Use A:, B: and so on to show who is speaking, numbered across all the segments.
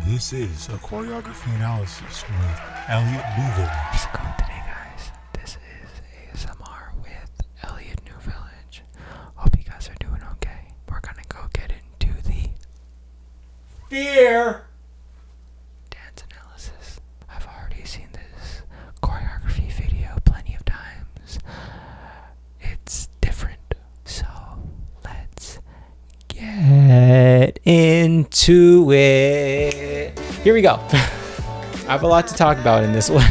A: This is a choreography analysis with ElliottNewVillage.
B: How's it going today, guys? This is ASMR with ElliottNewVillage. Hope you guys are doing okay. We're gonna go get into the fear dance analysis. I've already seen this choreography video plenty of times. It's different, so let's get into it. Here we go. I have a lot to talk about in this one.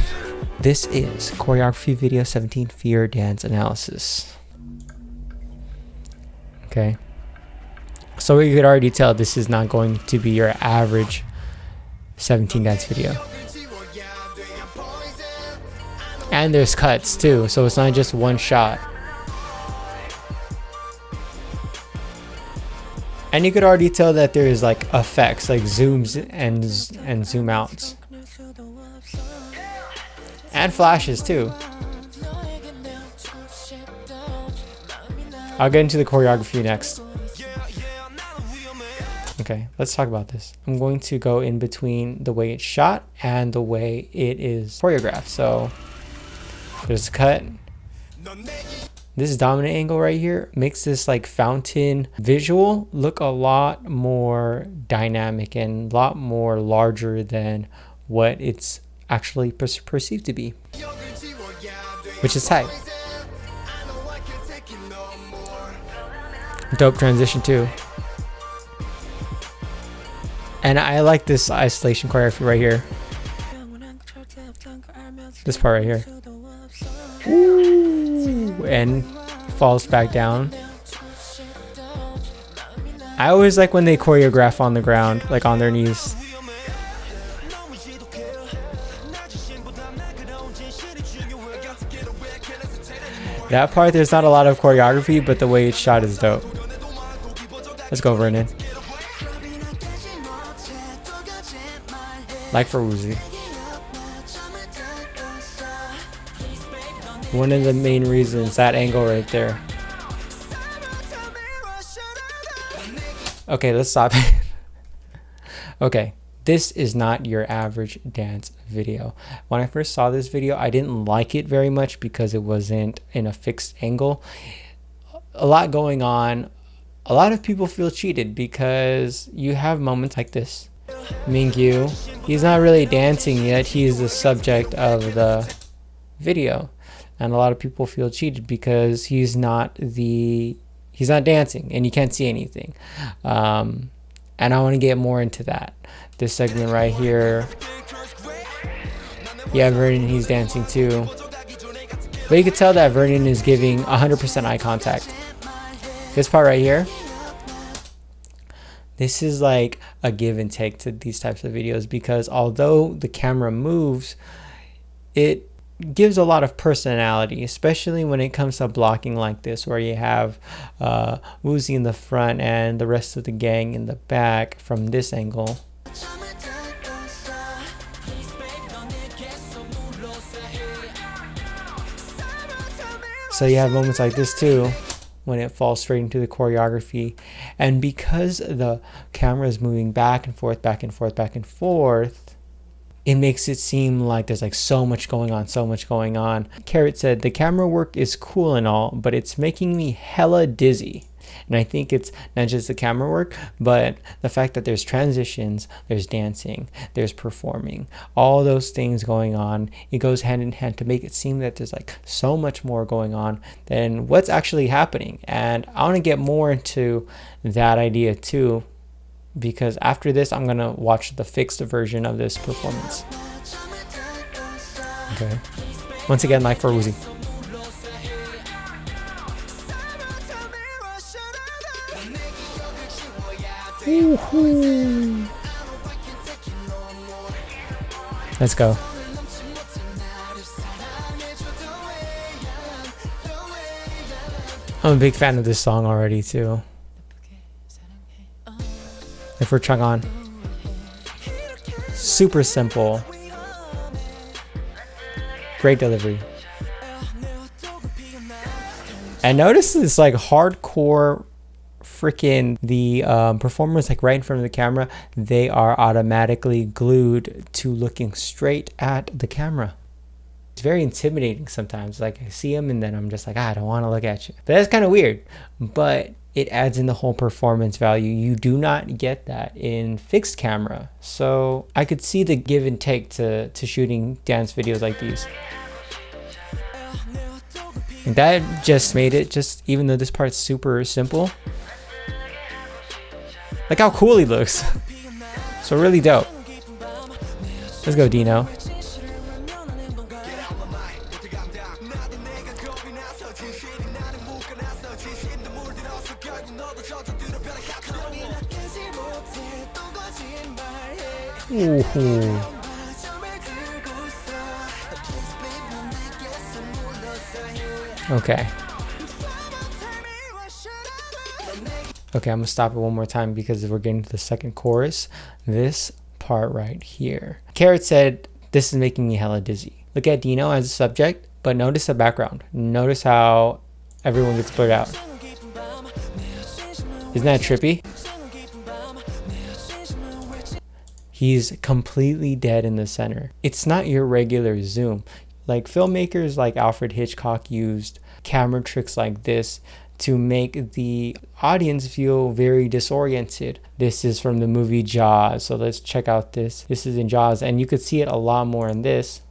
B: This is choreography video 17 fear dance analysis. Okay. So you could already tell this is not going to be your average 17 dance video. And there's cuts too, so it's not just one shot. And you could already tell that there's like effects, like zooms and zoom outs. And flashes too. I'll get into the choreography next. Okay, let's talk about this. I'm going to go in between the way it's shot and the way it is choreographed. So there's a cut. This dominant angle right here makes this like fountain visual look a lot more dynamic and a lot more larger than what it's actually perceived to be, which is tight. Dope transition too. And I like this isolation choreography right here. This part right here. Ooh, and falls back down. I always like when they choreograph on the ground, like on their knees. That part, there's not a lot of choreography, but the way it's shot is dope. Let's go, Vernon. Like for Woozy. One of the main reasons, that angle right there. Okay, let's stop. Okay, this is not your average dance video. When I first saw this video, I didn't like it very much because it wasn't in a fixed angle. A lot going on. A lot of people feel cheated because you have moments like this. Mingyu, he's not really dancing yet. He's the subject of the video. And a lot of people feel cheated because he's not dancing and you can't see anything. And I want to get more into that. This segment right here. Yeah, Vernon, he's dancing too. But you could tell that Vernon is giving 100% eye contact. This part right here. This is like a give and take to these types of videos because although the camera moves, it gives a lot of personality, especially when it comes to blocking like this, where you have Woozy in the front and the rest of the gang in the back from this angle. So you have moments like this too, when it falls straight into the choreography. And because the camera is moving back and forth, back and forth, back and forth, it makes it seem like there's like so much going on, so much going on. Carrot said, the camera work is cool and all, but it's making me hella dizzy. And I think it's not just the camera work, but the fact that there's transitions, there's dancing, there's performing, all those things going on. It goes hand in hand to make it seem that there's like so much more going on than what's actually happening. And I want to get more into that idea too, because after this, I'm going to watch the fixed version of this performance. Okay. Once again, like for Woozy. Let's go. I'm a big fan of this song already too. If we're Chung on. Super simple. Great delivery. And notice this like hardcore freaking the performers like right in front of the camera, they are automatically glued to looking straight at the camera. It's very intimidating sometimes. Like I see them and then I'm just like, I don't want to look at you. But that's kind of weird, but it adds in the whole performance value. You do not get that in fixed camera. So I could see the give and take to shooting dance videos like these. And that just made it, just even though this part's super simple, like how cool he looks. So really dope. Let's go, Dino. Ooh. Okay. Okay, I'm gonna stop it one more time because we're getting to the second chorus. This part right here. Carrot said, this is making me hella dizzy. Look at Dino as a subject, but notice the background. Notice how everyone gets blurred out. Isn't that trippy? He's completely dead in the center. It's not your regular zoom. Like filmmakers like Alfred Hitchcock used camera tricks like this to make the audience feel very disoriented. This is from the movie Jaws. So let's check out this. This is in Jaws and you could see it a lot more in this.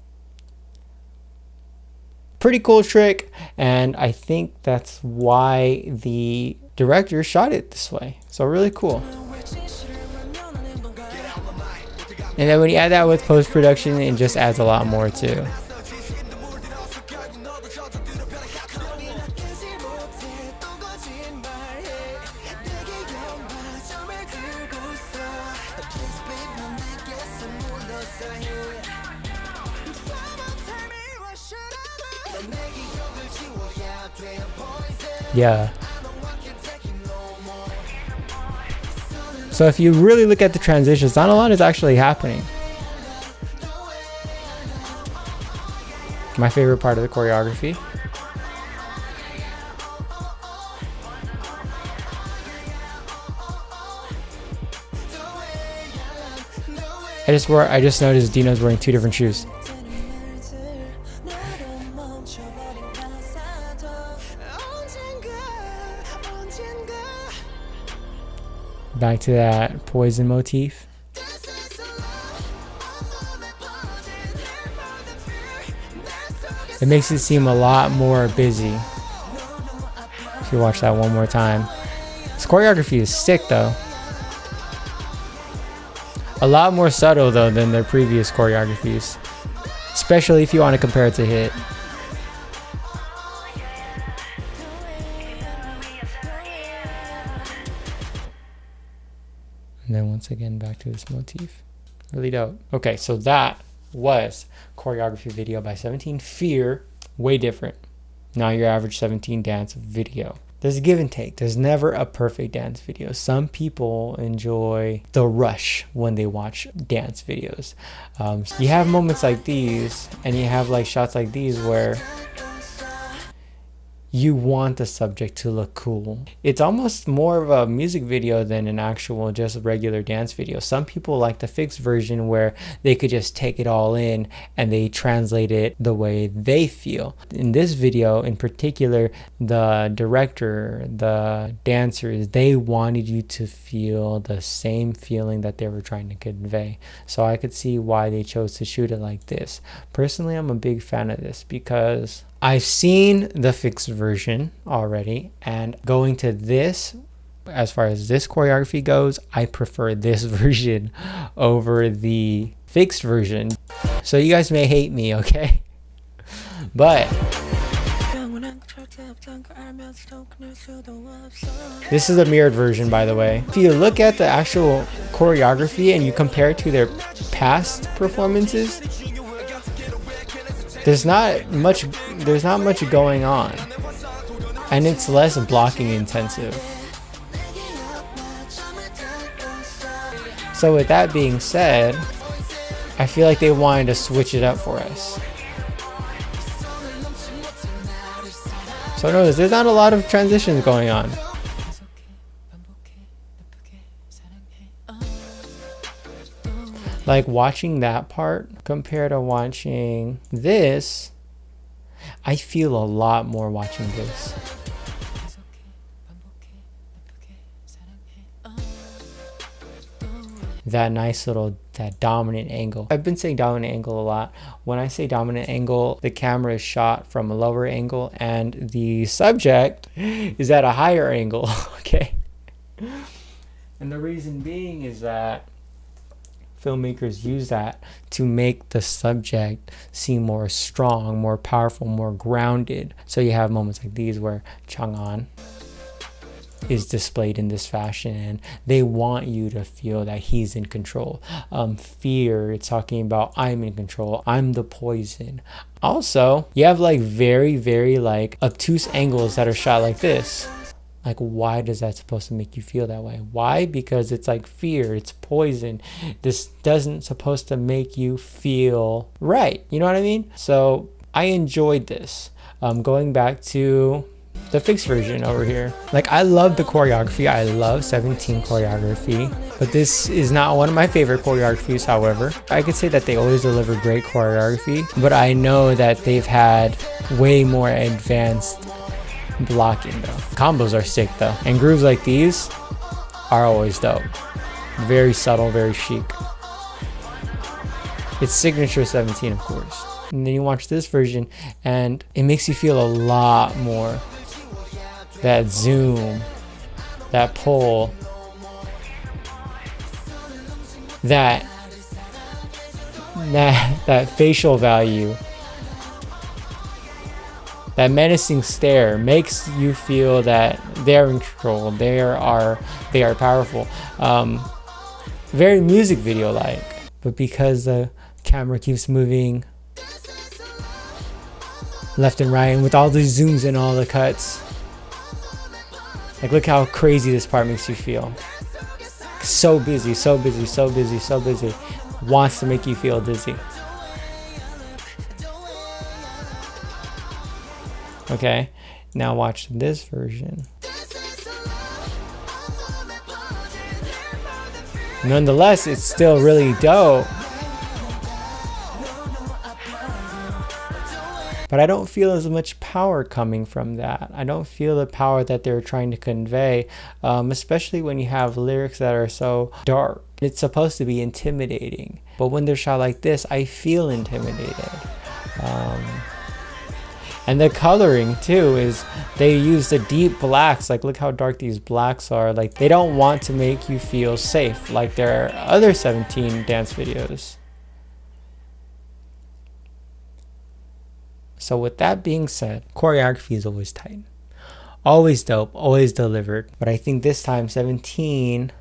B: Pretty cool trick. And I think that's why the director shot it this way. So really cool. And then when you add that with post-production, it just adds a lot more too. Yeah. So if you really look at the transitions, not a lot is actually happening. My favorite part of the choreography. I just noticed Dino's wearing two different shoes. Back to that poison motif. It makes it seem a lot more busy if you watch that one more time. This choreography is sick though. A lot more subtle though than their previous choreographies, especially if you want to compare it to Hit. And then once again back to this motif. Really dope. Okay, so that was choreography video by 17. Fear, way different. Not your average 17 dance video. There's a give and take. There's never a perfect dance video. Some people enjoy the rush when they watch dance videos. You have moments like these, and you have like shots like these where you want the subject to look cool. It's almost more of a music video than an actual just regular dance video. Some people like the fixed version where they could just take it all in and they translate it the way they feel. In this video in particular, the director, the dancers, they wanted you to feel the same feeling that they were trying to convey. So I could see why they chose to shoot it like this. Personally, I'm a big fan of this because I've seen the fixed version already, and going to this, as far as this choreography goes, I prefer this version over the fixed version. So you guys may hate me, okay? But this is a mirrored version, by the way. If you look at the actual choreography and you compare it to their past performances, there's not much going on, and it's less blocking intensive. So with that being said, I feel like they wanted to switch it up for us. So notice there's not a lot of transitions going on. Like watching that part compared to watching this, I feel a lot more watching this. That nice little, that dominant angle. I've been saying dominant angle a lot. When I say dominant angle, the camera is shot from a lower angle and the subject is at a higher angle, okay? And the reason being is that filmmakers use that to make the subject seem more strong, more powerful, more grounded. So you have moments like these where Chang'an is displayed in this fashion and they want you to feel that he's in control. Fear, it's talking about I'm in control, I'm the poison. Also, you have like very, very like obtuse angles that are shot like this. Like, why does that supposed to make you feel that way? Why? Because it's like fear, it's poison. This doesn't supposed to make you feel right. You know what I mean? So I enjoyed this. Going back to the fixed version over here. Like, I love the choreography. I love 17 choreography, but this is not one of my favorite choreographies. However, I could say that they always deliver great choreography, but I know that they've had way more advanced blocking though. Combos are sick though, and grooves like these are always dope. Very subtle, very chic. It's signature 17, of course. And then you watch this version and it makes you feel a lot more. That zoom, that pull, that facial value, that menacing stare makes you feel that they're in control, they are powerful. Very music video like, but because the camera keeps moving left and right and with all the zooms and all the cuts, like look how crazy this part makes you feel. So busy, so busy, so busy, so busy. Wants to make you feel dizzy. Okay, now watch this version. Nonetheless, it's still really dope. But I don't feel as much power coming from that. I don't feel the power that they're trying to convey, especially when you have lyrics that are so dark. It's supposed to be intimidating. But when they're shot like this, I feel intimidated. And the coloring too is they use the deep blacks. Like look how dark these blacks are. Like they don't want to make you feel safe like there are other 17 dance videos. So with that being said, choreography is always tight. Always dope, always delivered. But I think this time 17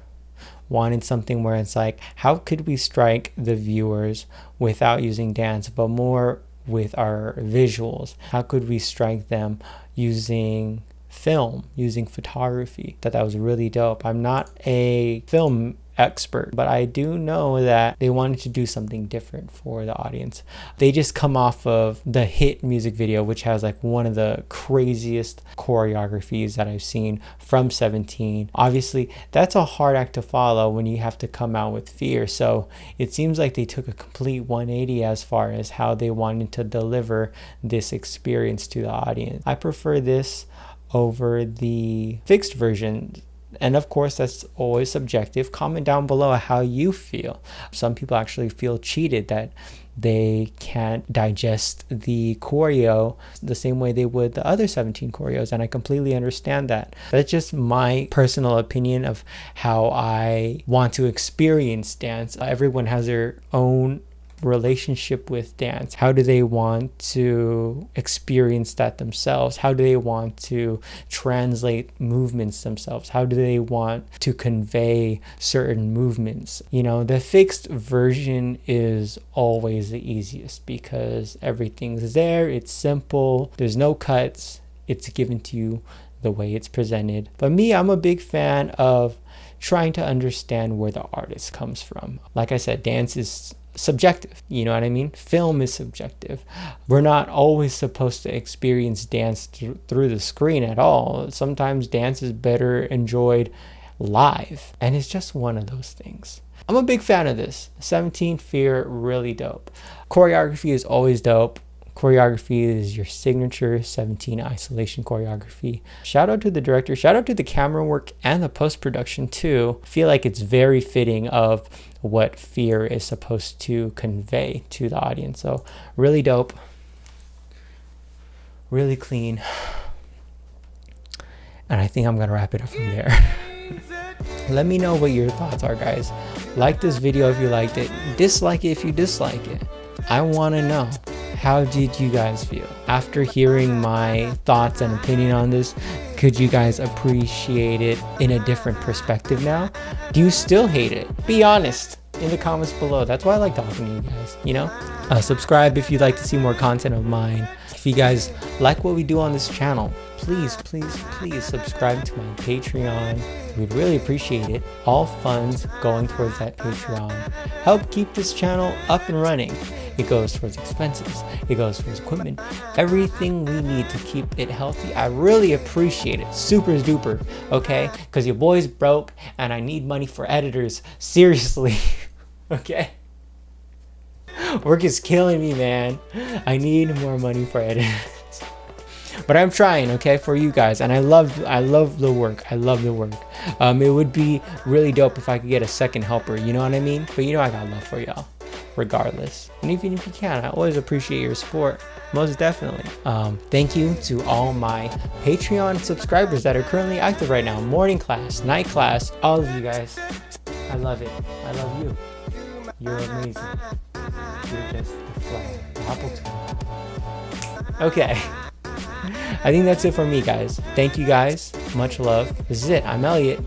B: wanted something where it's like, how could we strike the viewers without using dance, but more with our visuals? How could we strike them using film, using photography? That was really dope. I'm not a film expert, but I do know that they wanted to do something different for the audience. They just come off of the hit music video, which has like one of the craziest choreographies that I've seen from 17. Obviously, that's a hard act to follow when you have to come out with fear. So it seems like they took a complete 180 as far as how they wanted to deliver this experience to the audience. I prefer this over the fixed version. And of course, that's always subjective. Comment down below how you feel. Some people actually feel cheated that they can't digest the choreo the same way they would the other 17 choreos, and I completely understand that. That's just my personal opinion of how I want to experience dance. Everyone has their own relationship with dance. How do they want to experience that themselves? How do they want to translate movements themselves? How do they want to convey certain movements? You know, the fixed version is always the easiest because everything's there, it's simple, there's no cuts, it's given to you the way it's presented. But me, I'm a big fan of trying to understand where the artist comes from. Like I said, dance is subjective, you know what I mean? Film is subjective. We're not always supposed to experience dance through the screen at all. Sometimes dance is better enjoyed live, and it's just one of those things. I'm a big fan of this. 17 Fear, really dope. Choreography is always dope. Choreography is your signature 17 isolation choreography. Shout out to the director, shout out to the camera work and the post-production too. I feel like it's very fitting of what Fear is supposed to convey to the audience. So really dope, really clean. And I think I'm gonna wrap it up from there. Let me know what your thoughts are, guys. Like this video if you liked it, dislike it if you dislike it. I want to know, how did you guys feel after hearing my thoughts and opinion on this? Could you guys appreciate it in a different perspective now? Do you still hate it? Be honest in the comments below. That's why I like talking to you guys, you know? Subscribe if you'd like to see more content of mine. If you guys like what we do on this channel, please subscribe to my Patreon. We'd really appreciate it. All funds going towards that Patreon help keep this channel up and running. It goes towards expenses, it goes towards equipment, everything we need to keep it healthy. I really appreciate it, super duper, okay? Because your boy's broke and I need money for editors, seriously, okay? Work is killing me, man. I need more money for editors. But I'm trying, okay, for you guys, and I love the work. I love the work. It would be really dope if I could get a second helper, you know what I mean? But you know I got love for y'all, regardless. And even if you can, I always appreciate your support, most definitely. Thank you to all my Patreon subscribers that are currently active right now. Morning class, night class, all of you guys. I love it. I love you. You're amazing. You're just the flower, the apple tree. Okay. I think that's it for me, guys. Thank you guys. Much love. This is it. I'm Elliott.